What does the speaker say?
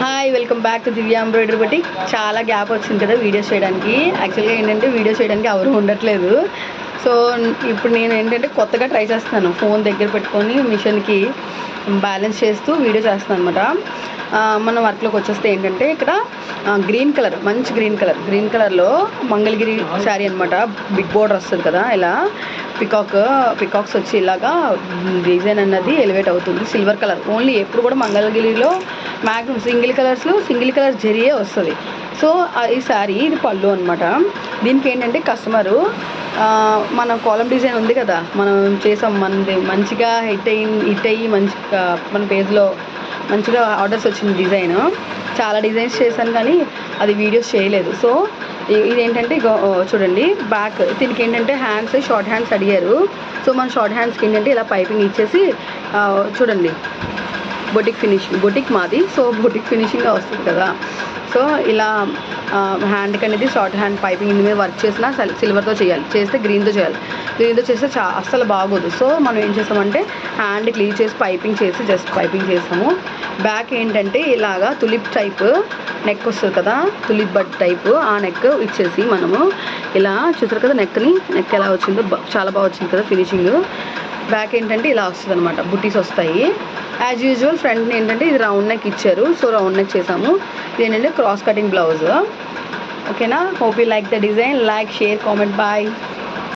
Hi welcome back to Divya embroidery బట్టి. చాలా gap వచ్చింది కదా వీడియోస్ చేయడానికి. యాక్చువల్గా ఏంటంటే వీడియోస్ చేయడానికి ఎవరు ఉండట్లేదు. సో ఇప్పుడు నేను ఏంటంటే కొత్తగా ట్రై చేస్తున్నాను. ఫోన్ దగ్గర పెట్టుకొని మిషన్కి బ్యాలెన్స్ చేస్తూ వీడియో చేస్తున్నాను అనమాట. మన వర్క్లోకి వచ్చేస్తే ఏంటంటే ఇక్కడ గ్రీన్ కలర్, మంచి గ్రీన్ కలర్లో మంగళగిరి శారీ అనమాట. బిగ్ బోర్డర్ వస్తుంది కదా, ఇలా పికాక్స్ వచ్చి ఇలాగా డిజైన్ అన్నది ఎలివేట్ అవుతుంది. Silver colour only. ఎప్పుడు కూడా మంగళగిరిలో మ్యాక్సిమం సింగిల్ కలర్ జరియే వస్తుంది. సో ఈ శారీ ఇది పళ్ళు అనమాట. దీనికి ఏంటంటే కస్టమరు మన కాలం డిజైన్ ఉంది కదా, మనం చేసాం, మనది మంచిగా హిట్ అయ్యి మంచిగా మన పేజ్లో మంచిగా ఆర్డర్స్ వచ్చింది డిజైన్. చాలా డిజైన్స్ చేశాను కానీ అది వీడియోస్ చేయలేదు. సో ఇదేంటంటే చూడండి బ్యాక్. దీనికి ఏంటంటే హ్యాండ్స్, షార్ట్ హ్యాండ్స్ అడిగారు. సో మన షార్ట్ హ్యాండ్స్కి ఏంటంటే ఇలా పైపింగ్ ఇచ్చేసి చూడండి బొటిక్ మాది. సో బొటిక్ ఫినిషింగ్గా వస్తుంది కదా. సో ఇలా హ్యాండ్కి అనేది షార్ట్ హ్యాండ్ పైపింగ్ ఇందు మీద వర్క్ చేసినా సిల్వర్తో చేస్తే గ్రీన్తో చేస్తే అస్సలు బాగోదు. సో మనం ఏం చేస్తామంటే హ్యాండ్ క్లీవ్ చేసి జస్ట్ పైపింగ్ చేస్తాము. బ్యాక్ ఏంటంటే ఇలాగా తులిప్ టైప్ నెక్ వస్తుంది కదా, తులిప్ బడ్ టైప్, ఆ నెక్ ఇచ్చేసి మనము ఇలా చూసారు కదా నెక్ ఎలా వచ్చిందో చాలా బాగా వచ్చింది కదా ఫినిషింగ్. బ్యాక్ ఏంటంటే ఇలా వస్తుంది అనమాట, బుట్టీస్ వస్తాయి. యాజ్ యూజువల్ ఫ్రంట్ ఏంటంటే ఇది రౌండ్ నెక్ ఇచ్చారు. సో రౌండ్ నెక్ చేసాము. ఇది ఏంటంటే క్రాస్ కటింగ్ బ్లౌజ్. ఓకేనా. Hope you like the design. Like, share, comment. Bye.